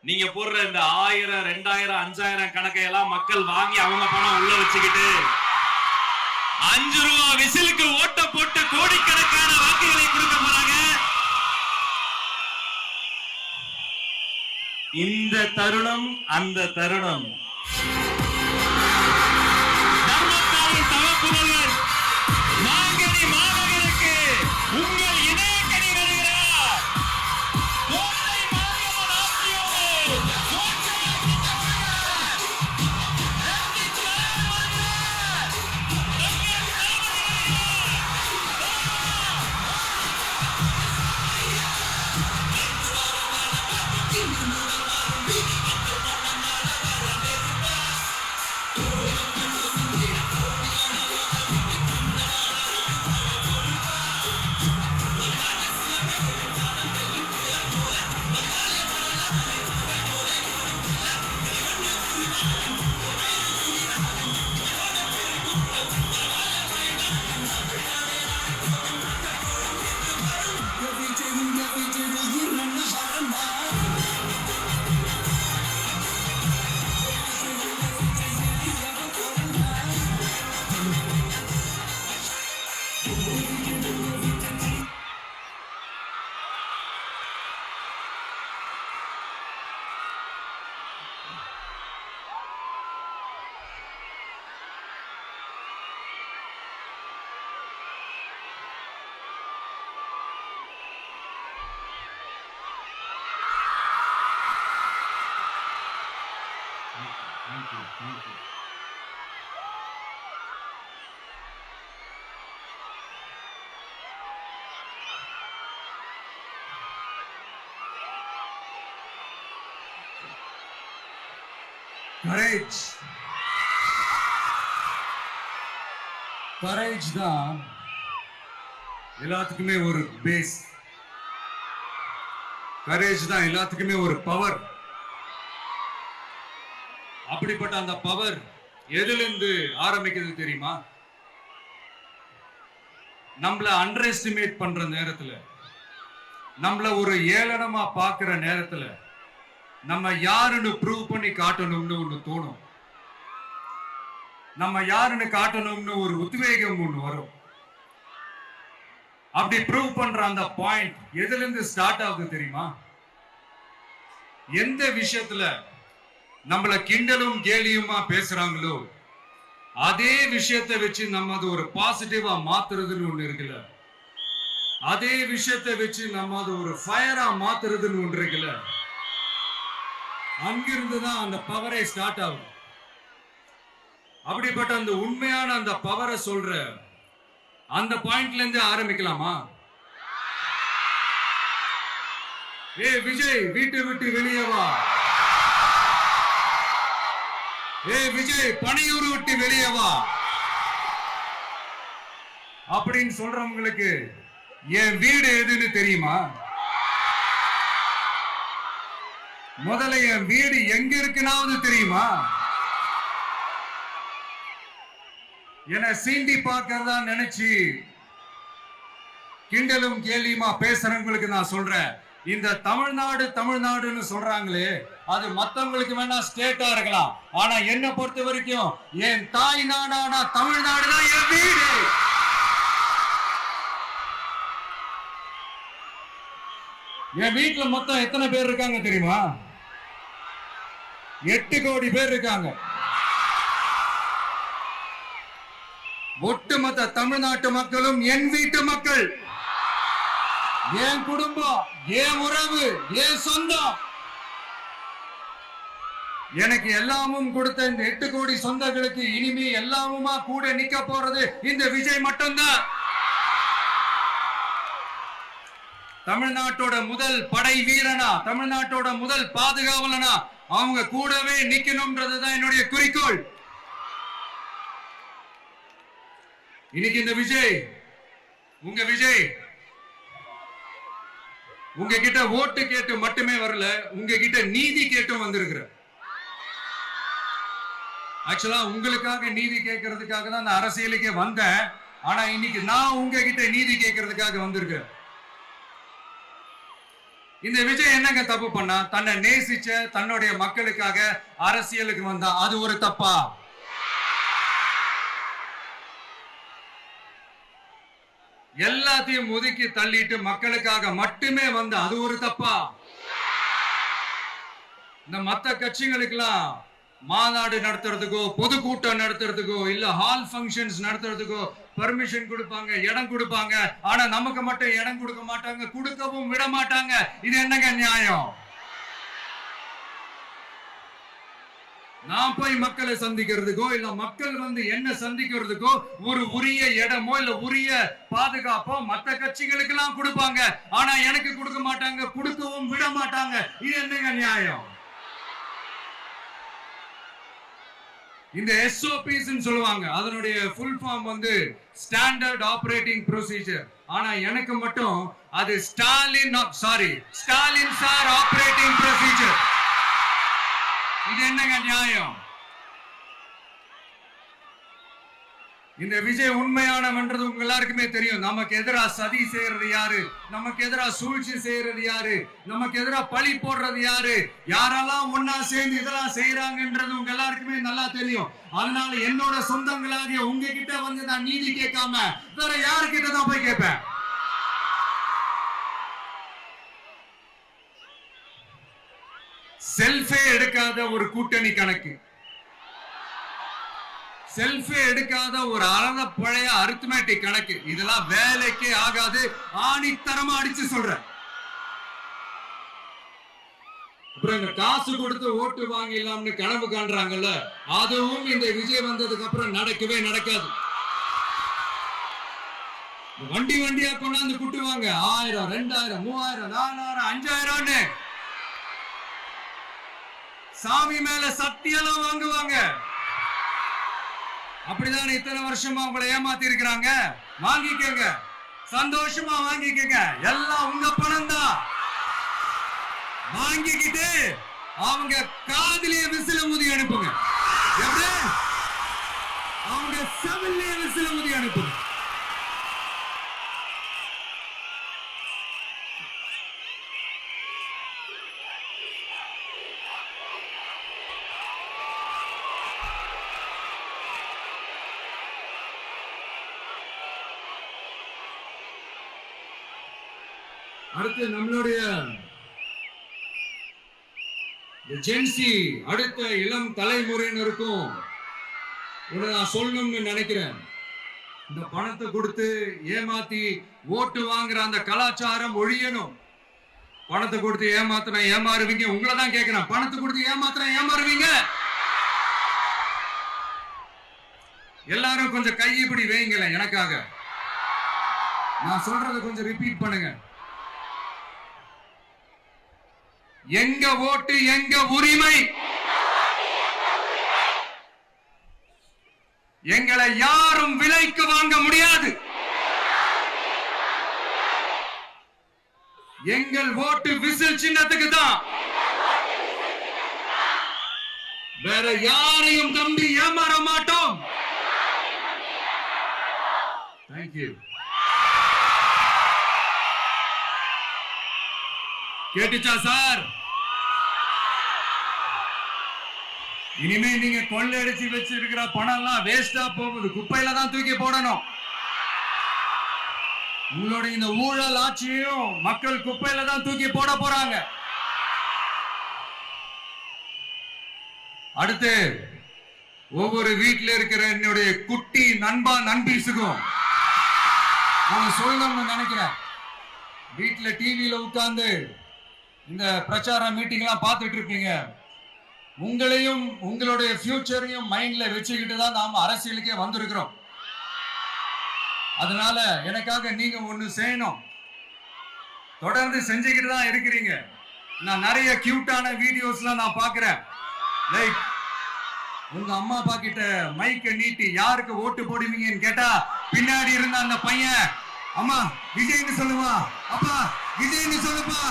நீங்க போடுற இந்த 1000, 2000, 5000 கணக்கையெல்லாம் மக்கள் வாங்கி அவங்க பணம் உள்ள வச்சுக்கிட்டு 5 ரூபா விசிலுக்கு ஓட்ட போட்டு கோடிக்கணக்கான வாக்குகளை கொடுக்க போறாங்க. இந்த தருணம் அந்த தருணம் தர்மத்தாரின் தவப்புதல்வர் மாங்கனி மாநகருக்கு உங்கள் இதயக்கனி வருகிறார். கோட்டை மாரியம்மன் ஆட்சியோடு Thank you. கரேஜ் தான் எல்லாத்துக்குமே ஒரு பேஸ். கரேஜ் தான் எல்லாத்துக்குமே ஒரு பவர். அப்படிப்பட்ட அந்த பவர் எதிலிருந்து ஆரம்பிக்கிறது தெரியுமா? நம்மள அண்டர் எஸ்டிமேட் பண்ற நேரத்துல, நம்மள ஒரு ஏளனமா பாக்குற நேரத்துல நம்ம யாருன்னு ப்ரூவ் பண்ணி காட்டணும்னு ஒண்ணு தோணும். நம்ம யாருன்னு காட்டணும்னு ஒரு உத்வேகம் ஒண்ணு வரும். அப்படி ப்ரூவ் பண்ற அந்த பாயிண்ட் எதுல இருந்து ஸ்டார்ட் ஆகுது தெரியுமா? எந்த விஷயத்துல நம்மள கிண்டலும் கேலியுமா பேசுறாங்களோ அதே விஷயத்தை வச்சு நம்ம அது ஒரு பாசிட்டிவா மாத்துறதுன்னு ஒண்ணு இருக்குல்ல, அதே விஷயத்தை வச்சு நம்ம அது ஒரு ஃபயரா மாத்துறதுன்னு ஒன்று இருக்குல்ல, அங்கிருந்துதான் அந்த பவரே ஸ்டார்ட் ஆகும். அப்படிப்பட்ட அந்த உண்மையான அந்த பவரை சொல்ற அந்த பாயிண்ட்ல இருந்து ஆரம்பிக்கலாமா? ஏ விஜய், வீட்டை விட்டு வெளியே வா. ஏ விஜய், பணியூர் விட்டு வெளியே வா அப்படின்னு சொல்றவங்களுக்கு என் வீடு எதுன்னு தெரியுமா? முதல்ல என் வீடு எங்க இருக்குனாவது தெரியுமா? என சீண்டி பார்க்கறதா நினைச்சு கிண்டலும் கேலியுமா பேசுறவங்களுக்கு நான் சொல்றேன், இந்த தமிழ்நாடு தமிழ்நாடுன்னு சொல்றாங்களே அது மத்தவங்களுக்கு வேணா ஸ்டேட்டா இருக்கலாம், ஆனா என்ன பொறுத்த வரைக்கும் என் தாய் நாடான தமிழ்நாடு தான் என் வீடு. என் வீட்டுல மொத்தம் எத்தனை பேர் இருக்காங்க தெரியுமா? 8 கோடி பேர் இருக்காங்க. ஒட்டுமொத்த தமிழ்நாட்டு மக்களும் என் வீட்டு மக்கள், என் குடும்பம், என் உறவு, என் சொந்தம். எனக்கு எல்லாமும் கொடுத்த இந்த 8 கோடி சொந்தங்களுக்கு இனிமே எல்லாமுமா கூட நிக்க போறது இந்த விஜய் மட்டும்தான். தமிழ்நாட்டோட முதல் படை வீரனா, தமிழ்நாட்டோட முதல் பாதுகாவலனா அவங்க கூடவே நிக்கணும்ன்றதுதான் என்னுடைய குறிக்கோள். இன்னைக்கு இந்த விஜய், உங்க விஜய் உங்ககிட்ட ஓட்டு கேட்டு மட்டுமே வரல, உங்ககிட்ட நீதி கேட்டும் வந்திருக்கிற. ஆக்சுவலா உங்களுக்காக நீதி கேட்கறதுக்காக தான் நான் அரசியலுக்கே வந்தேன். ஆனா இன்னைக்கு நான் உங்ககிட்ட நீதி கேட்கறதுக்காக வந்திருக்கேன். இந்த விஜய் என்னங்க தப்பு பண்ணா? தன்னை நேசிச்ச தன்னுடைய மக்களுக்காக அரசியலுக்கு வந்தா, அது ஒரு தப்பா? எல்லாத்தையும் ஒதுக்கி தள்ளிட்டு மக்களுக்காக மட்டுமே வந்த, அது ஒரு தப்பா? இந்த மத்த கட்சிகளுக்கெல்லாம் மாநாடு நடத்துறதுக்கோ பொதுக்கூட்டம் நடத்துறதுக்கோ இல்ல ஹால் ஃபங்க்ஷன்ஸ் நடத்துறதுக்கோ பர்மிஷன் கொடுப்பாங்க, இடம் கொடுப்பாங்க. ஆனா நமக்கு மட்டும் இடம் கொடுக்க மாட்டாங்க, கொடுக்கவும் விட மாட்டாங்க. இது என்னங்க நியாயம்? நான் போய் மக்களை சந்திக்கிறதுக்கோ இல்ல மக்கள் வந்து என்ன சந்திக்கிறதுக்கோ ஒரு உரிய இடமோ இல்ல உரிய பாதுகாப்போ மத்த கட்சிகளுக்கு எல்லாம் கொடுப்பாங்க. ஆனா எனக்கு கொடுக்க மாட்டாங்க, கொடுக்கவும் விட மாட்டாங்க. இது என்னங்க நியாயம்? இந்த SOPs சொல்லுவாங்க, அதனுடைய ஃபுல் ஃபார்ம் வந்து ஸ்டாண்டர்ட் ஆபரேட்டிங் ப்ரொசீஜர். ஆனா எனக்கு மட்டும் அது ஸ்டாலின் சார் ஆபரேட்டிங் ப்ரொசீஜர். இது என்னங்க நியாயம்? இந்த விஜய் உண்மையானவன்றது உங்க எல்லாருக்குமே தெரியும். நமக்கு எதிராக சதி செய்யறது யாரு, நமக்கு எதிராக சூழ்ச்சி செய்யறது யாரு, நமக்கு எதிராக பழி போடுறது யாரு, யாரெல்லாம் ஒன்னா சேர்ந்து இதெல்லாம் செய்யறாங்கன்றது உங்க எல்லாருக்குமே நல்லா தெரியும். அதனால என்னோட சொந்தங்களாகிய உங்ககிட்ட வந்து நான் நீதி கேட்காம வேற யாருக்கிட்ட தான் போய் கேட்பேன்? செல்ஃபே எடுக்காத ஒரு கூட்டணி கணக்கு, செல்ஃபே எடுக்காத ஒரு அறத பழைய அரித்மெட்டிக் கணக்கு, இதெல்லாம் வேலைக்கே ஆகாது. ஆணித்தரமா அடிச்சு சொல்றேன். அப்புறம் இந்த காசு கொடுத்து ஓட்டு வாங்கிடலாம்னு கனவு காண்றாங்கல்ல, அதுவும் இந்த விஜய் வந்ததுக்கு அப்புறம் நடக்கவே நடக்காது. வண்டி வண்டியா கொண்டாந்து குட்டுவாங்க. 1000, 2000, 3000, 4000, 5000 சாமி மேல சத்தியெல்லாம் வாங்குவாங்க. அப்படிதான் இத்தனை வருஷமா உங்களை ஏமாத்தி இருக்கிறாங்க. வாங்கிக்கங்க, சந்தோஷமா வாங்கிக்கங்க. எல்லாம் உங்க பணம் தான். வாங்கிக்கிட்டு அவங்க காதிலேயே விசில ஊதி அனுப்புங்க. எப்படி? அவங்க செவிலே விசில ஊதி அனுப்புங்க. அடுத்து நம்மளுடைய ஜென்சி அடுத்த இளம் தலைமுறையினருக்கும் நான் சொல்லணும்னு நினைக்கிறேன். இந்த பணத்தை கொடுத்து ஏமாத்தி ஓட்டு வாங்குற அந்த கலாச்சாரம் ஒழியணும். பணத்தை கொடுத்து ஏமாத்தினா ஏமாறுவீங்க. உங்களை தான் கேட்கிறேன், பணத்தை கொடுத்து ஏமாத்தினா ஏமாறுவீங்க? எல்லாரும் கொஞ்சம் கையப்படி வைங்களேன் எனக்காக. நான் சொல்றதை கொஞ்சம் ரிப்பீட் பண்ணுங்க. எங்க ஓட்டு எங்க உரிமை. எங்களை யாரும் விலைக்கு வாங்க முடியாது. எங்கள் ஓட்டு விசில் சின்னத்துக்கு தான். வேற யாரையும் நம்பி ஏமாற மாட்டோம். தேங்க்யூ. கேட்டுச்சா சார்? இனிமே நீங்க கொள்ளையடிச்சு வச்சிருக்கிற பணம் எல்லாம் வேஸ்டா போகுது, குப்பையில தான் தூக்கி போடணும். உங்களுடைய இந்த ஊழல் ஆட்சியும் மக்கள் குப்பையில தான் தூக்கி போட போறாங்க. அடுத்து ஒவ்வொரு வீட்டில் இருக்கிற என்னுடைய குட்டி நண்பா நண்பீஸுக்கும் நான் சொல்லணும்னு நினைக்கிறேன். வீட்டுல டிவியில உட்கார்ந்து இந்த பிரச்சார மீட்டிங் எல்லாம் பார்த்துட்டு இருப்பீங்க. உங்களையும் உங்களுடைய ஃபியூச்சரையும் மைண்ட்ல வச்சுக்கிட்டு தான் நாம அரசியலுக்கே வந்திருக்கிறோம். அதனால எனக்காக நீங்க ஒண்ணு செய்யணும். தொடர்ந்து செஞ்சுக்கிட்டு தான் இருக்கிறீங்க. நான் நிறைய கியூட்டான வீடியோஸ்லாம் நான் பார்க்கிறேன். லைக் உங்க அம்மா அப்பா கிட்ட மைக்க நீட்டி யாருக்கு ஓட்டு போடுவீங்கன்னு கேட்டா பின்னாடி இருந்த அந்த பையன், அம்மா விஜய்னு சொல்லுவா, அப்பா விஜய்னு சொல்லுப்பா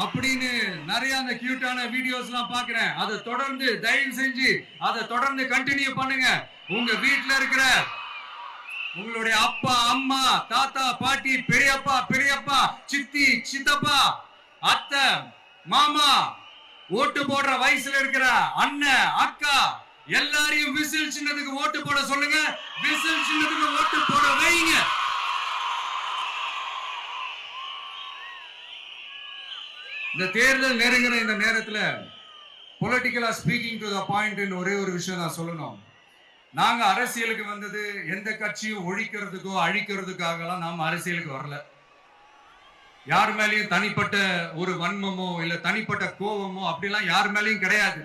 அப்படின்னு நிறைய அந்த கியூட்டான வீடியோஸ் எல்லாம் பாக்குறேன். அதை தொடர்ந்து தயவு செஞ்சு அதை தொடர்ந்து கண்டினியூ பண்ணுங்க. உங்க வீட்டுல இருக்கிற உங்களுடைய அப்பா அம்மா தாத்தா பாட்டி பெரியப்பா பெரியப்பா சித்தி சித்தப்பா அத்தை மாமா ஓட்டு போடுற வயசுல இருக்கிற அண்ணன் அக்கா எல்லாரையும் விசில் சின்னத்துக்கு ஓட்டு போட சொல்லுங்க. விசில் சின்னத்துக்கு ஓட்டு போட வைங்க. இந்த தேர்தல் நெருங்குற இந்த நேரத்துல பொலிட்டிக்கலா ஸ்பீக்கிங் டு த பாயிண்ட் ஒரே ஒரு விஷயம் நான் சொல்லணும். நாங்க அரசியலுக்கு வந்தது எந்த கட்சியும் ஒழிக்கிறதுக்கோ அழிக்கிறதுக்காகலாம் நாம அரசியலுக்கு வரல. யார் மேலேயும் தனிப்பட்ட ஒரு வன்மமோ இல்ல தனிப்பட்ட கோபமோ அப்படிலாம் யார் மேலேயும் கிடையாது.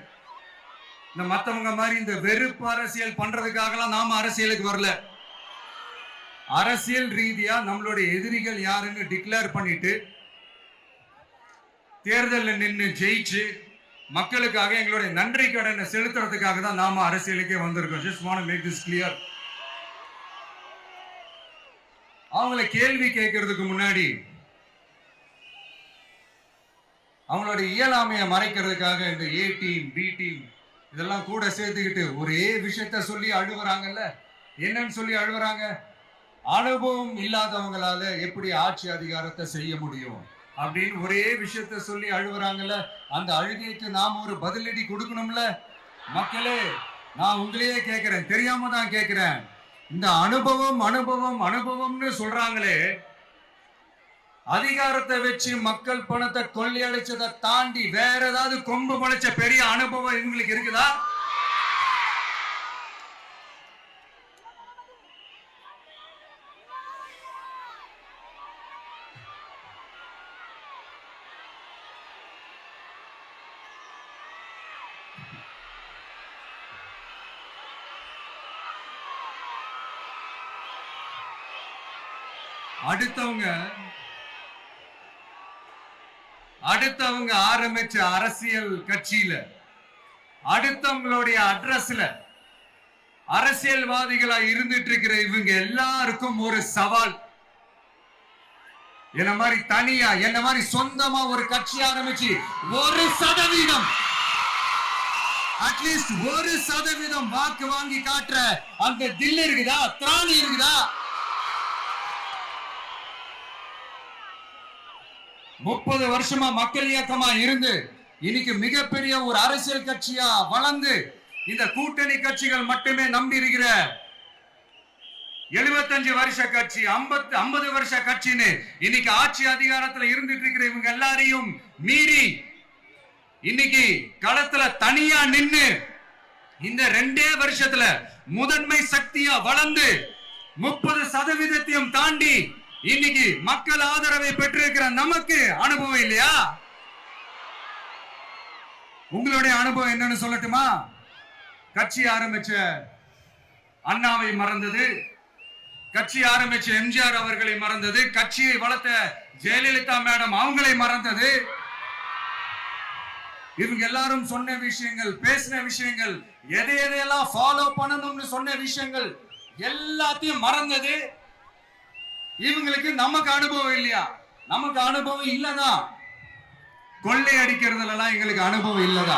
இந்த மத்தவங்க மாதிரி இந்த வெறுப்பு அரசியல் பண்றதுக்காகலாம் நாம அரசியலுக்கு வரல. அரசியல் ரீதியா நம்மளுடைய எதிரிகள் யாருன்னு டிக்ளேர் பண்ணிட்டு தேர்தலில் நின்று ஜெயிச்சு மக்களுக்காக எங்களுடைய நன்றி கடனை செலுத்துறதுக்காக தான் நாம அரசியலுக்கே வந்திருக்கோம். Just want to make this clear. அவங்கள கேள்வி கேட்கறதுக்கு முன்னாடி அவங்களோட இயலாமையை மறைக்கிறதுக்காக இந்த ஏ டீம் பி டீம் இதெல்லாம் கூட சேர்த்துக்கிட்டு ஒரே விஷயத்த சொல்லி அழுவுறாங்கல்ல. என்னன்னு சொல்லி அழுவுறாங்க? அனுபவம் இல்லாதவங்களால எப்படி ஆட்சி அதிகாரத்தை செய்ய முடியும் அப்படின்னு ஒரே விஷயத்த சொல்லி அழுவுறாங்கல்ல. அந்த அழுகைக்கு நாம ஒரு பதிலடி கொடுக்கணும்ல. மக்களே, நான் உங்களையே கேட்கிறேன், தெரியாம தான் கேட்கிறேன். இந்த அனுபவம் அனுபவம் அனுபவம்னு சொல்றாங்களே, அதிகாரத்தை வச்சு மக்கள் பணத்தை கொள்ளையடிச்சதை தாண்டி வேற ஏதாவது கொம்பு முளைச்ச பெரிய அனுபவம் இவங்களுக்கு இருக்குதா? அடுத்தவங்க ஆரம்பிச்ச அரசியல் கட்சியில அடுத்தவங்களுடைய அட்ரஸ்ல அரசியல்வாதிகளா இருந்துட்டு இருக்கிற இவங்க எல்லாருக்கும் ஒரு சவால். என்ன மாதிரி தனியா என்ன மாதிரி சொந்தமா ஒரு கட்சி ஆரம்பிச்சு 1% அட்லீஸ்ட் 1% வாக்கு வாங்கி காட்டுற அந்த தில் இருக்குதா, திராணி இருக்குதா? 30 வருஷமா மக்கள் இயக்கமா இருந்து இன்னைக்கு மிகப்பெரிய ஒரு அரசியல் கட்சியா வளர்ந்து இந்த கூட்டணி கட்சிகள் மட்டுமே நம்பி இருக்கிற 75 வருஷ கட்சி 50 வருஷ கட்சின்னு இன்னைக்கு ஆட்சி அதிகாரத்துல இருந்துட்டு இருக்கிற இவங்க எல்லாரையும் மீறி இன்னைக்கு களத்துல தனியா நின்னு இந்த 2 வருஷத்துல முதன்மை சக்தியா வளர்ந்து 30% தாண்டி இன்னைக்கு மக்கள் ஆதரவை பெற்றிருக்கிற நமக்கு அனுபவம் இல்லையா? உங்களுடைய அனுபவம் என்னன்னு சொல்லட்டுமா? கட்சி ஆரம்பிச்ச அண்ணாவை மறந்தது, கட்சி ஆரம்பிச்ச எம்ஜிஆர் அவர்களை மறந்தது, கட்சியை வளர்த்த ஜெயலலிதா மேடம் அவங்களை மறந்தது. இவங்க எல்லாரும் சொன்ன விஷயங்கள், பேசின விஷயங்கள், எதையெல்லாம் ஃபாலோ பண்ணணும்னு சொன்ன விஷயங்கள் எல்லாத்தையும் மறந்தது. இவங்களுக்கு நமக்கு அனுபவம் இல்லையா? நமக்கு அனுபவம் இல்லதான். கொள்ளை அடிக்கிறதுல எல்லாம் எங்களுக்கு அனுபவம் இல்லதா?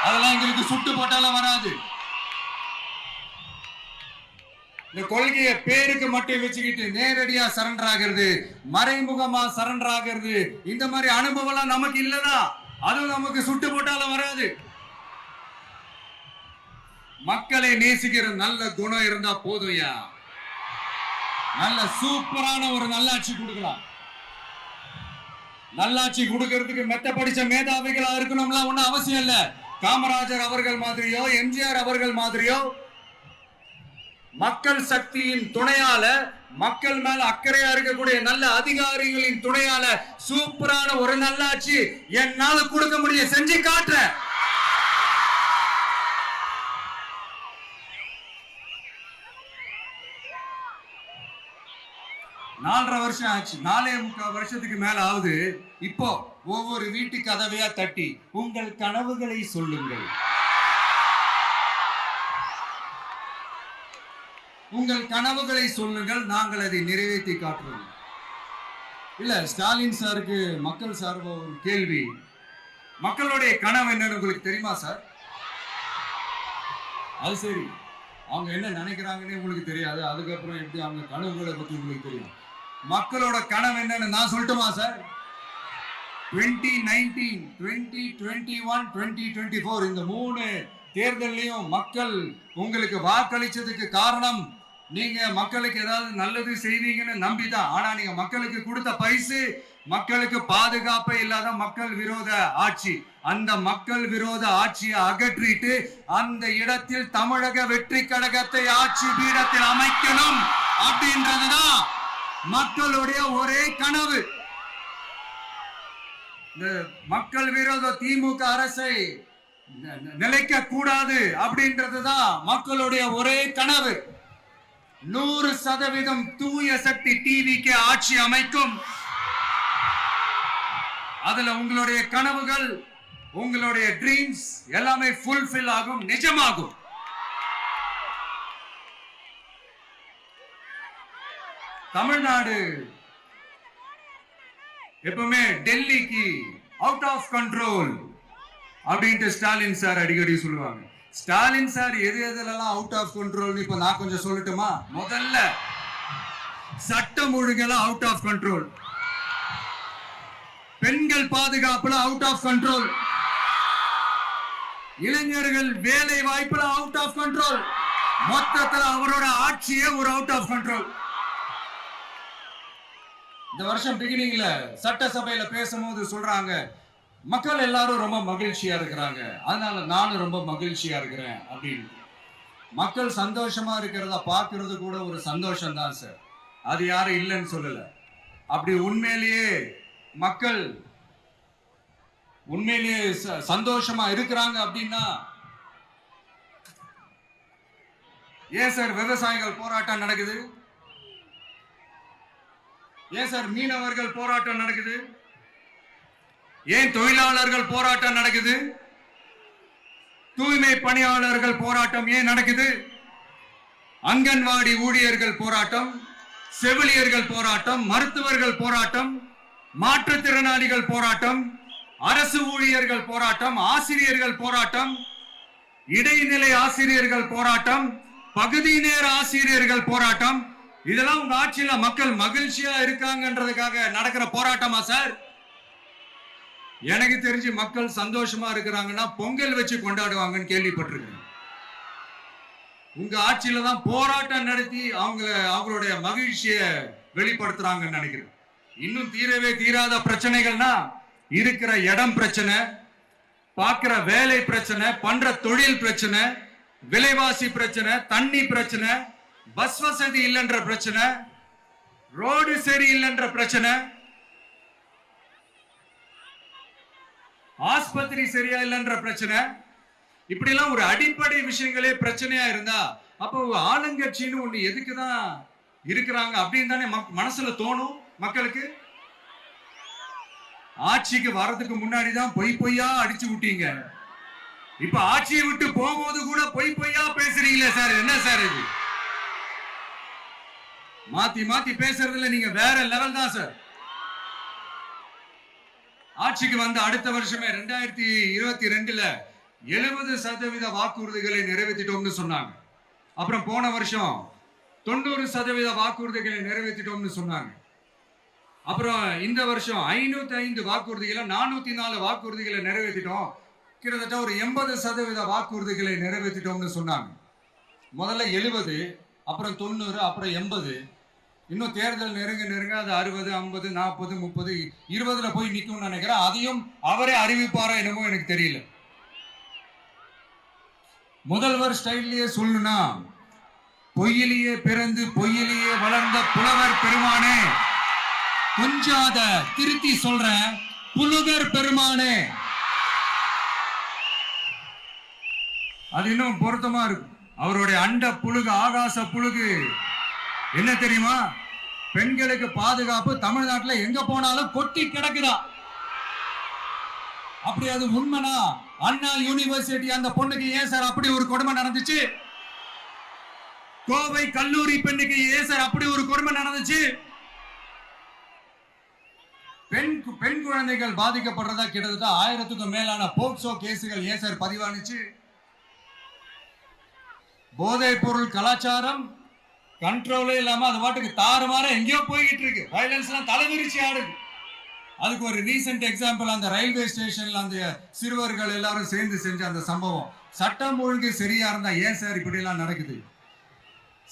அதெல்லாம் எங்களுக்கு சுட்டு போட்டாலும் வராது. இந்த கொள்கையை பேருக்கு மட்டும் வச்சுக்கிட்டு நேரடியா சரண்டர் ஆகிறது, மறைமுகமா சரண்டர் ஆகிறது, இந்த மாதிரி அனுபவம் எல்லாம் நமக்கு இல்லதா? அதுவும் நமக்கு சுட்டு போட்டாலும் வராது. மக்களை நேசிக்கிற நல்ல குணம் இருந்தா போதும்யா. நல்ல சூப்பரான ஒரு நல்லாட்சி கொடுக்கலாம். நல்லாட்சி கொடுக்கிறதுக்கு மெத்த படிச்ச மேதாவிகளா இருக்கணும்லாம் ஒண்ணும் அவசியம் இல்ல. காமராஜர் அவர்கள் மாதிரியோ எம்ஜிஆர் அவர்கள் மாதிரியோ மக்கள் சக்தியின் துணையால, மக்கள் மேல அக்கறையா இருக்கக்கூடிய நல்ல அதிகாரிகளின் துணையால சூப்பரான ஒரு நல்லாட்சி என்னால கொடுக்க முடியும், செஞ்சு காட்டுறேன். நாலரை வருஷம் ஆச்சு, 4.25 வருஷத்துக்கு மேல ஆகுது. இப்போ ஒவ்வொரு வீட்டு கதவையா தட்டி உங்கள் கனவுகளை சொல்லுங்கள், உங்கள் கனவுகளை சொல்லுங்கள், நாங்கள் அதை நிறைவேற்றி காட்டுவோம். இல்ல, ஸ்டாலின் சாருக்கு மக்கள் சார்பா ஒரு கேள்வி. மக்களுடைய கனவு என்னன்னு உங்களுக்கு தெரியுமா சார்? அது சரி, அவங்க என்ன நினைக்கிறாங்கன்னு உங்களுக்கு தெரியாது. அதுக்கப்புறம் எப்படி அவங்க கனவுகளை பத்தி உங்களுக்கு தெரியும். மக்களோட கனவு என்னன்னு நான் சொல்லட்டுமா சார்? 2019, 2021, 2024 இந்த 3 தேர்தலையும் மக்கள் உங்களுக்கு வாக்களிச்சதுக்கு காரணம் நீங்க மக்களுக்கு ஏதாவது நல்லது செய்வீங்கன்னு நம்பிதான். ஆனா நீங்க மக்களுக்கு கொடுத்த பரிசு மக்களுக்கு பாதுகாப்பே இல்லாத மக்கள் விரோத ஆட்சி. அந்த மக்கள் விரோத ஆட்சியை அகற்றிட்டு அந்த இடத்தில் தமிழக வெற்றி கழகத்தை ஆட்சி பீடத்தில் அமைக்கணும் அப்படின்றதுதான் மக்களுடைய ஒரே கனவு. இந்த மக்கள் விரோத திமுக அரசை நிலைக்க கூடாது அப்படின்றதுதான் மக்களுடைய ஒரே கனவு. 100% தூய சக்தி டிவிக்கு ஆட்சி அமைக்கும். அதுல உங்களுடைய கனவுகள், உங்களுடைய ட்ரீம்ஸ் எல்லாமே ஃபுல்ஃபில் ஆகும், நிஜமாகும். தமிழ்நாடு எப்பவுமே டெல்லிக்கு அவுட் ஆஃப் கண்ட்ரோல் அப்படின்ட்டு ஸ்டாலின் சார் அடிக்கடி சொல்லுவாங்க. ஸ்டாலின் சார் எது எதுலாம் அவுட் ஆஃப் கண்ட்ரோல் இப்ப நான் கொஞ்சம் சொல்லட்டுமா? முதல்ல சட்டம் ஒழுங்கெல்லாம் அவுட் ஆஃப் கண்ட்ரோல், பெண்கள் பாதுகாப்புல அவுட் ஆஃப் கண்ட்ரோல், இளைஞர்கள் வேலை வாய்ப்புல அவுட் ஆஃப் கண்ட்ரோல், மொத்தத்தில் அவரோட ஆட்சியே ஒரு அவுட் ஆஃப் கண்ட்ரோல். இந்த வருஷம் பிகினிங்ல சட்டசபையில பேசும்போது சொல்றாங்க மக்கள் எல்லாரும் ரொம்ப மகிழ்ச்சியா இருக்கிறாங்க, அதனால நானும் ரொம்ப மகிழ்ச்சியா இருக்கிறேன் அப்படின்னு. மக்கள் சந்தோஷமா இருக்கிறத பாக்குறது கூட ஒரு சந்தோஷம் தான் சார், அது யாரும் இல்லைன்னு சொல்லல. அப்படி உண்மையிலேயே மக்கள் உண்மையிலேயே சந்தோஷமா இருக்கிறாங்க அப்படின்னா ஏன் சார் விவசாயிகள் போராட்டம் நடக்குது? ஏன் சார் மீனவர்கள் போராட்டம் நடக்குது? ஏன் தொழிலாளர்கள் போராட்டம் நடக்குது? தூய்மை பணியாளர்கள் போராட்டம் ஏன் நடக்குது? அங்கன்வாடி ஊழியர்கள் போராட்டம், செவிலியர்கள் போராட்டம், மருத்துவர்கள் போராட்டம், மாற்றுத்திறனாளிகள் போராட்டம், அரசு ஊழியர்கள் போராட்டம், ஆசிரியர்கள் போராட்டம், இடைநிலை ஆசிரியர்கள் போராட்டம், பகுதி நேர ஆசிரியர்கள் போராட்டம். இதெல்லாம் உங்க ஆட்சியில மக்கள் மகிழ்ச்சியா இருக்காங்கன்றதுக்காக நடக்கிற போராட்டமா சார்? எனக்கு தெரிஞ்சு மக்கள் சந்தோஷமா இருக்கிறாங்கன்னா பொங்கல் வச்சு கொண்டாடுவாங்கன்னு கேள்விப்பட்டிருக்கேன். உங்க ஆட்சியில தான் போராட்டம் நடத்தி அவங்களுடைய மகிழ்ச்சியை வெளிப்படுத்துறாங்கன்னு நினைக்கிறேன். இன்னும் தீரவே தீராத பிரச்சனைகள்னா இருக்கிற இடம் பிரச்சனை, பார்க்கிற வேலை பிரச்சனை, பண்ற தொழில் பிரச்சனை, விலைவாசி பிரச்சனை, தண்ணி பிரச்சனை, பஸ் வசதி இல்லைன்ற பிரச்சனை, ரோடு சரி இல்லைன்ற பிரச்சனை, ஆஸ்பத்திரி சரியா இல்லைன்ற பிரச்சனை. இப்படி எல்லாம் ஒரு அடிப்படை விஷயங்களே பிரச்சனையா இருந்தா அப்போ ஆளுங்கட்சின்னு ஒண்ணு எதுக்குதான் இருக்கிறாங்க அப்படின்னு தானே மனசுல தோணும் மக்களுக்கு. ஆட்சிக்கு வர்றதுக்கு முன்னாடிதான் பொய் பொய்யா அடிச்சு விட்டீங்க, இப்ப ஆட்சியை விட்டு போகும்போது கூட பொய் பொய்யா பேசுறீங்களே சார், என்ன சார் இது? மாத்தி மாத்தி பேசுறதுல நீங்க வேற லெவல் தான் சார். ஆட்சிக்கு வந்த அடுத்த வருஷமே 2022ல 70% வாக்குறுதிகளை நிறைவேற்றிட்டோம்னு சொன்னாங்க. அப்புறம் போன வருஷம் 90% வாக்குறுதிகளை நிறைவேற்றிட்டோம்னு சொன்னாங்க. அப்புறம் இந்த வருஷம் 505 வாக்குறுதிகளை 404 வாக்குறுதிகளை நிறைவேற்றிட்டோம், கிட்டத்தட்ட ஒரு 80% வாக்குறுதிகளை நிறைவேற்றிட்டோம்னு சொன்னாங்க. முதல்ல 70, அப்புறம் 90, அப்புறம் 80. இன்னும் தேர்தல் நெருங்க நெருங்க அது 60, 50, 40, 30, 20ல போய் நிற்கும்னு நினைக்கிறேன். அதையும் அவரே அறிவிப்பாரா என்னமோ எனக்கு தெரியல. முதல்வர் ஸ்டைல்லயே சொல்லணும்னா, பொய்யிலேயே பிறந்து பொய்யிலேயே வளர்ந்த புலவர் பெருமானே, கொஞ்சம் அத திருத்தி சொல்றேன், புலுகர் பெருமானே, அது இன்னும் பொருத்தமா இருக்கும். அவருடைய அண்ட புழுகு, ஆகாச புழுகு என்ன தெரியுமா? பெண்களுக்கு பாதுகாப்பு தமிழ்நாட்டில் எங்க போனாலும் கொட்டி கிடக்குதா. அப்படி அது உண்மைனா அண்ணா யூனிவர்சிட்டி அந்த பொண்ணுக்கு ஏன் சார் அப்படி ஒரு கொடுமை நடந்துச்சு? கோவை கல்லூரி பெண்ணுக்கு ஏன் சார் அப்படி ஒரு கொடுமை நடந்துச்சு? பெண் குழந்தைகள் பாதிக்கப்படுறதா கிட்டத்தட்ட 1000க்கும் மேலான போக்சோ கேசுகள் ஏன் சார் பதிவானுச்சு? போதைப் பொருள் கலாச்சாரம் கண்ட்ரோலே இல்லாம அது பாட்டுக்கு தாறுமாற எங்கேயோ போய்கிட்டு இருக்கு. வயலன்ஸ் எல்லாம் தலைவிரிச்சு ஆடுது. அதுக்கு ஒரு ரீசெண்ட் எக்ஸாம்பிள் அந்த ரயில்வே ஸ்டேஷன்ல அந்த சிறுவர்கள் எல்லாரும் சேர்ந்து செஞ்ச அந்த சம்பவம். சட்டம் ஒழுங்கு சரியா இருந்தா ஏன் சார் இப்படி எல்லாம் நடக்குது?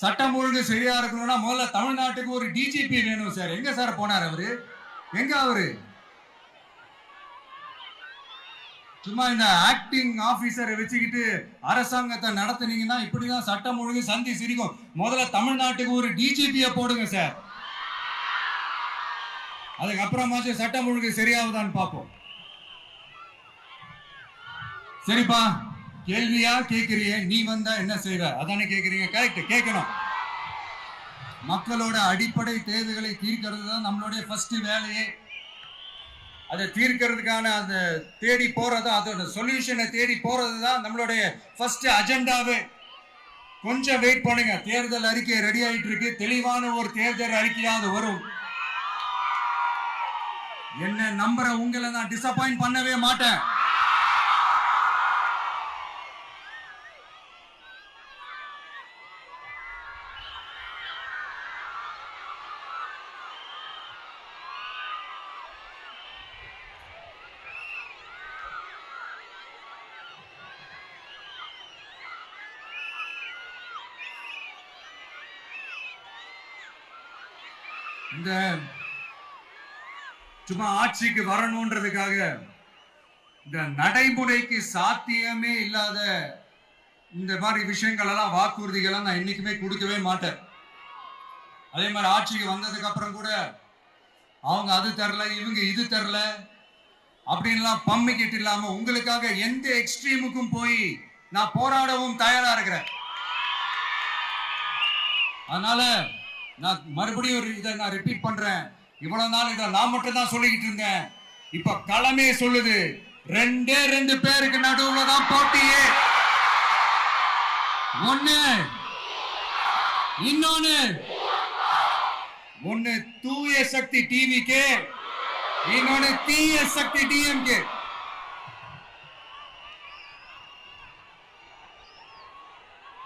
சட்டம் ஒழுங்கு சரியா இருக்கணும்னா முதல்ல தமிழ்நாட்டுக்கு ஒரு டிஜிபி வேணும் சார். எங்க சார் போனார் அவரு? எங்க அவரு? சும்மா இந்த ஆக்டிங் ஆபீசரை வச்சுக்கிட்டு அரசாங்கத்தை நடத்துனீங்கன்னா இப்படிதான் சட்டம் ஒழுங்கு சந்தி சிரிக்கும். முதல்ல தமிழ்நாட்டுக்கு ஒரு டிஜிபிய போடுங்க சார். அதுக்கப்புறமாச்சும் சட்டம் ஒழுங்கு சரியாகுதான்னு பார்ப்போம். சரிப்பா, கேள்வியா கேட்கிறிய, நீ வந்தா என்ன செய்வ அதானே கேட்கிறீங்க. கரெக்ட், கேட்கணும். மக்களோட அடிப்படை தேவைகளை தீர்க்கிறது தான் நம்மளுடைய ஃபர்ஸ்ட் வேலையே. அதை தீர்க்கிறதுக்கான அந்த தேடி போறது, அதோட சொல்யூஷனை தேடி போறது தான் நம்மளுடைய ஃபர்ஸ்ட் அஜெண்டாவே. கொஞ்சம் வெயிட் பண்ணுங்க, தேர்தல் அறிக்கை ரெடி ஆயிட்டு இருக்கு. தெளிவான ஒரு தேர்தல் அறிக்கையாவது வரும். என்ன நம்புற உங்களை நான் டிசப்பாயிண்ட் பண்ணவே மாட்டேன். இந்த சும்மா ஆட்சிக்கு வரணும்ன்றதுக்காக இந்த நடைமுறைக்கு சாத்தியமே இல்லாத இந்த மாதிரி விஷயங்கள் எல்லாம், வாக்குறுதிகளை நான் என்னைக்குமே கொடுக்கவே மாட்டேன். அதே மாதிரி ஆட்சிக்கு வந்ததுக்கு அப்புறம் கூட அவங்க அது தரல, இவங்க இது தரல அப்படின்லாம் பம்மிக்கிட்டு இல்லாம உங்களுக்காக எந்த எக்ஸ்ட்ரீமுக்கும் போய் நான் போராடவும் தயாரா இருக்கிறேன். அதனால நான் மறுபடியும் இதை நான் ரிப்பீட் பண்றேன். இவ்வளவு நாள் இதை நான் மட்டும் தான் சொல்லிக்கிட்டு இருந்தேன். இப்ப களமே சொல்லுது, ரெண்டு பேருக்கு நடுவுல தான் போட்டியே. ஒன்னு தூய சக்தி டிவிக்கு, இன்னொன்னு தீய சக்தி டிஎம்கே.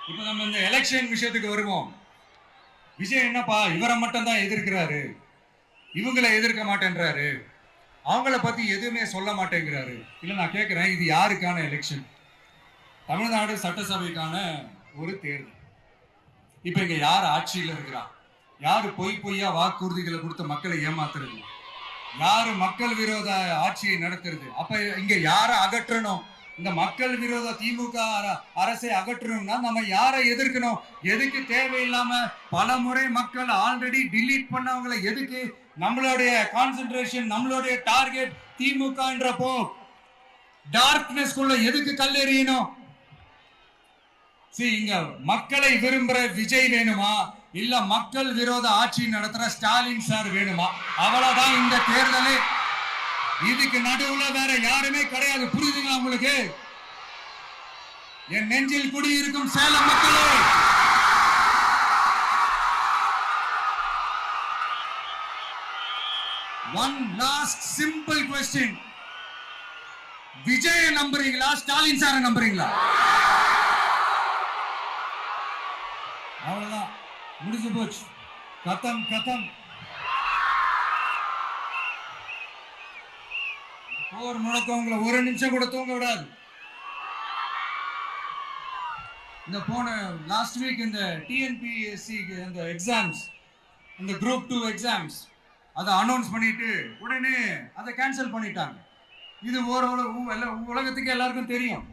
இப்ப நம்ம இந்த எலெக்ஷன் விஷயத்துக்கு வருவோம். விஜய் என்னப்பா இவரை மட்டும் தான் எதிர்க்கிறாரு, இவங்களை எதிர்க்க மாட்டேன்றாரு, அவங்கள பத்தி எதுவுமே சொல்ல மாட்டேங்கிறாரு. இல்ல நான் கேட்கிறேன், இது யாருக்கான எலெக்ஷன்? தமிழ்நாடு சட்டசபைக்கான ஒரு தேர்தல். இப்ப இங்க யார் ஆட்சியில இருக்கிறா? யாரு பொய்யா வாக்குறுதிகளை கொடுத்த மக்களை ஏமாத்துறது? யாரு மக்கள் விரோத ஆட்சியை நடத்துறது? அப்ப இங்க யாரை அகற்றணும்? இந்த மக்கள் விரோத திமுக அரசை அகற்றணும்னா நம்ம யாரை எதிர்க்கணும்? எதுக்கு தேவையில்லாம பல முறை மக்கள் ஆல்ரெடி டிலீட் பண்ணவங்களை எதுக்கு? நம்மளுடைய கான்சென்ட்ரேஷன், நம்மளுடைய டார்கெட் திமுகன்றப்போ டார்க்னஸ் குள்ள எதுக்கு கல்லெறியணும்? இங்க மக்களை விரும்புற விஜய் வேணுமா, இல்ல மக்கள் விரோத ஆட்சி நடத்துற ஸ்டாலின் சார் வேணுமா? அவ்வளவுதான் இந்த தேர்தலே. இதுக்கு நடுவுல வேற யாருமே கிடையாது. புரியுதுங்களா உங்களுக்கு? என் நெஞ்சில் குடியிருக்கும் சேலம் மக்களே, one last simple question. Vijay நம்புறீங்களா, ஸ்டாலின் சார நம்புறீங்களா? அவ்வளவுதான், முடிஞ்சு போச்சு. கதம். போர் முழக்கம் உங்களை ஒரு நிமிஷம் கூட தூங்க விடாது. இந்த போன லாஸ்ட் வீக் இந்த டிஎன்பிஎஸ்சி இந்த எக்ஸாம்ஸ், இந்த குரூப் 2 எக்ஸாம்ஸ் அதை அனௌன்ஸ் பண்ணிட்டு உடனே அதை கேன்சல் பண்ணிட்டாங்க. இது உலகத்துக்கு எல்லாருக்கும் தெரியும்.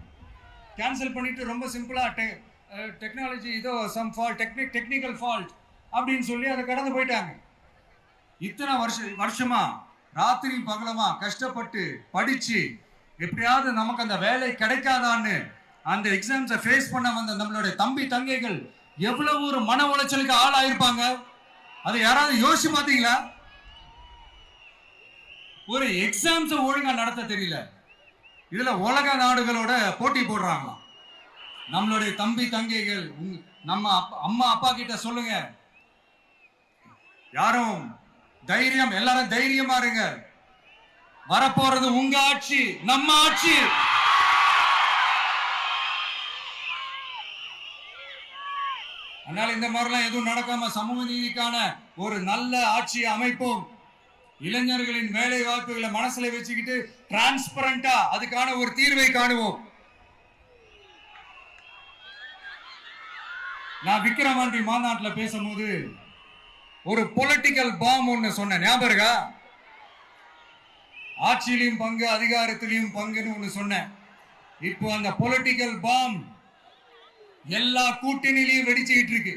கேன்சல் பண்ணிட்டு ரொம்ப சிம்பிளா டெக்னாலஜி ஏதோ சம் ஃபால்ட், டெக்னிக்கல் ஃபால்ட் அப்படின்னு சொல்லி அதை கடந்து போயிட்டாங்க. இத்தனை வருஷமா ராத்திரி பகலமா கஷ்டப்பட்டு படிச்சு எப்படியாவது நமக்கு அந்த வேலை கிடைக்காதான்னு அந்த எக்ஸாம்ஸை ஃபேஸ் பண்ண வந்த நம்மளுடைய தம்பி தங்கைகள் எவ்வளவு ஒரு மன உளைச்சலுக்கு ஆளாயிருப்பாங்க. அதை யாராவது யோசிச்சு பார்த்தீங்களா? ஒரு எக்ஸாம்ஸை ஒழுங்கா நடத்த தெரியல, இதுல உலக நாடுகளோட போட்டி போடுறாங்களாம். நம்மளுடைய தம்பி தங்கைகள், நம்ம அம்மா அப்பா கிட்ட சொல்லுங்க, யாரும் தைரியம், எல்லாரும் தைரியமா இருங்க. வரப்போறது உங்க ஆட்சி, நம்ம ஆட்சி. அதனால இந்த மாதிரிலாம் எதுவும் நடக்காம சமூக நீதிக்கான ஒரு நல்ல ஆட்சியை அமைப்போம். இளைஞர்களின் வேலை வாய்ப்புகளை மனசுல வச்சுக்கிட்டு டிரான்ஸ்பரண்டா அதுக்கான ஒரு தீர்வை காணுவோம். நான் விக்கிரவாண்டி மாநாட்டில் பேசும்போது ஒரு பொலிட்டிக்கல் பாம் ஒன்னு சொன்னேன், ஞாபகம் இருக்கா? ஆட்சியிலையும் பங்கு அதிகாரத்திலையும் பங்குன்னு ஒண்ணு சொன்னேன். இப்போ அந்த பொலிட்டிக்கல் பாம் எல்லா கூட்டணியிலையும் வெடிச்சுக்கிட்டு இருக்கு,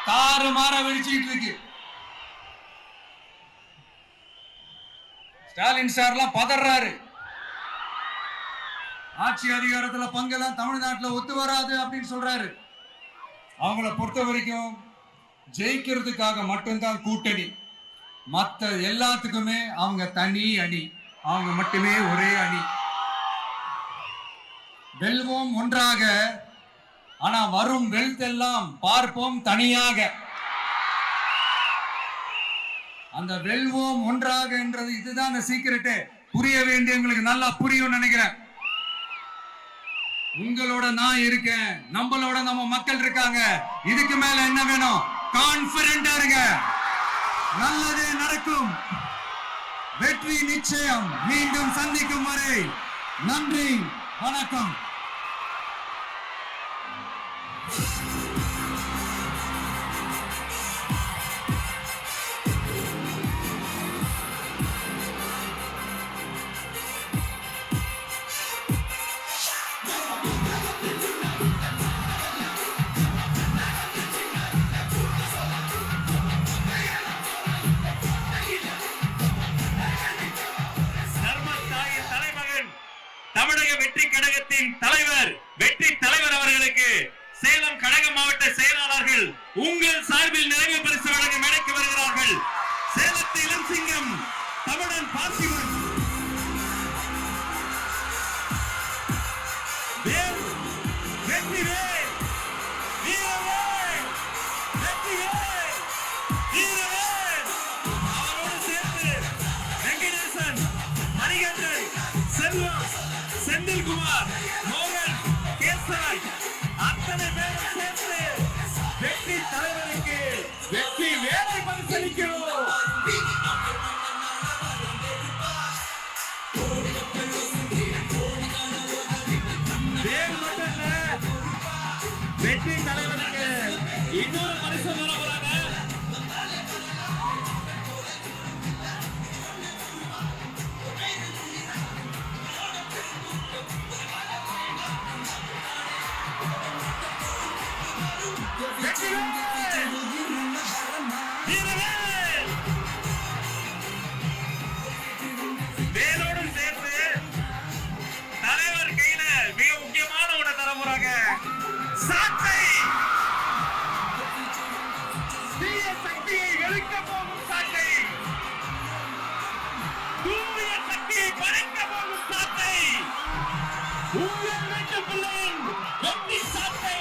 தாறுமாற வெடிச்சுக்கிட்டு இருக்கு. ஸ்டாலின் சார்லாம் பதறாரு, ஆட்சி அதிகாரத்துல பங்கெல்லாம் தமிழ்நாட்டில் ஒத்து வராது அப்படின்னு சொல்றாரு. அவங்கள பொறுத்த வரைக்கும் ஜெயிக்கிறதுக்காக மட்டும்தான் கூட்டணி, மற்ற எல்லாத்துக்குமே அவங்க தனி அணி, அவங்க மட்டுமே ஒரே அணி. வெல்வோம் ஒன்றாக, ஆனா வரும் வெல்த் எல்லாம் பார்ப்போம் தனியாக. அந்த வெல்வோம் ஒன்றாக என்றது இதுதான் அந்த சீக்கிரட்டு. புரிய வேண்டியவங்களுக்கு நல்லா புரியும் நினைக்கிறேன். உங்களோட நான் இருக்கேன், நம்மளோட நம்ம மக்கள் இருக்காங்க. இதுக்கு மேல என்ன வேணும்? கான்பிடென்டா இருங்க, நல்லதே நடக்கும், வெற்றி நிச்சயம். மீண்டும் சந்திக்கும் வரை நன்றி, வணக்கம். தமிழக வெற்றி கழகத்தின் தலைவர், வெற்றி தலைவர் அவர்களுக்கு சேலம் கழக மாவட்ட செயலாளர்கள் உங்கள் சார்பில் நிறைவு பரிசு வழங்க மேடைக்கு வருகிறார்கள். சேலத்து இளம் சிங்கம் தமிழன் பார்த்திபன், வெற்றிவேல், வீரவேல், வெற்றிவேல், வீரவேல், அவரோடு சேர்த்து வெங்கடேசன், மணிகண்டன், செல்வம், செந்தில்குமார், மோகன், கேசவன், அத்தனை பேரும் சேர்ந்து வெற்றி தலைவருக்கு வெற்றி வேலை பரிசளிக்கிறோம். வெற்றி தலைவருக்கு இன்னொரு பரிசு வர போறாங்க. வேலோடு சேர்த்து தலைவர் கையில மிக முக்கியமான ஒண்ணு தர போறாங்க. சாட்டை, தீய சக்தியை வெளுக்க போகும் சாட்டை, தூய சக்தியை பறிக்க போகும் சாட்டை, உங்கள் வீட்டு பிள்ளையின் வெற்றி சாட்டை.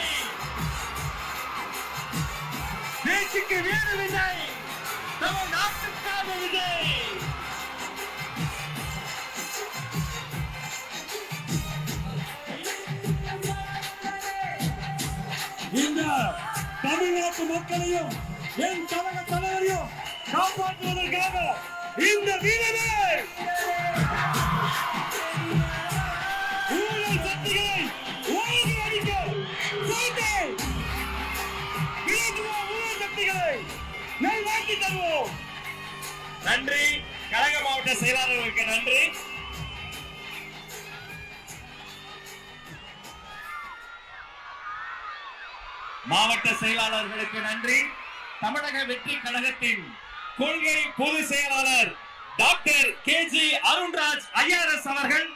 தேசிக்கு வேறு விஜய், நம்ம நாட்டுக்காக விஜய். இந்த தமிழ்நாட்டு மக்களையும் என் கழக தலைவரையும் காப்பாற்றுவதற்காக இந்த வீரமே ஊழல் சக்திகளை ஓங்கி அடிக்க ஊழல் சக்திகளை நல்வாக்கி தருவோம். நன்றி. கழக மாவட்ட செயலாளர்களுக்கு நன்றி. மாவட்ட செயலாளர்களுக்கு நன்றி. தமிழக வெற்றி கழகத்தின் கொள்கை பொதுச் செயலாளர் டாக்டர் KG அருண்ராஜ் IRS அவர்கள்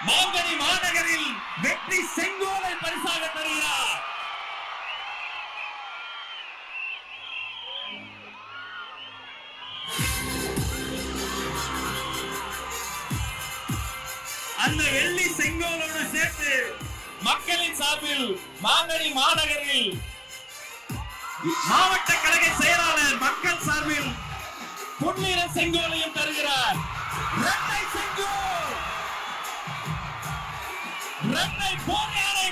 மாங்கனி மாநகரில் வெற்றி செங்கோலை பரிசாக தருகிறார். அந்த வெள்ளி செங்கோலோடு சேர்த்து மக்களின் சார்பில் மாங்கனி மாநகரில் மாவட்ட கழக செயலாளர் மக்கள் சார்பில் பொன்னிற செங்கோலையும் தருகிறார். இரட்டை செங்கோல், இரட்டை போர் யானை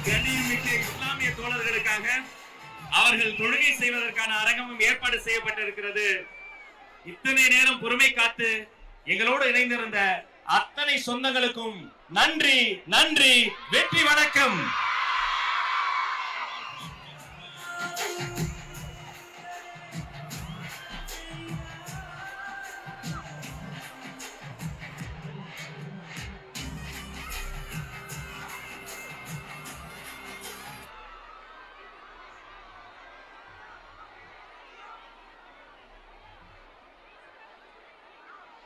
கண்ணியமிக்க இஸ்லாமிய தோழர்களுக்காக அவர்கள் தொழுகை செய்வதற்கான அரங்கமும் ஏற்பாடு செய்யப்பட்டிருக்கிறது. இத்தனை நேரம் பொறுமை காத்து எங்களோடு இணைந்திருந்த அத்தனை சொந்தங்களுக்கும் நன்றி நன்றி. வெற்றி வணக்கம்.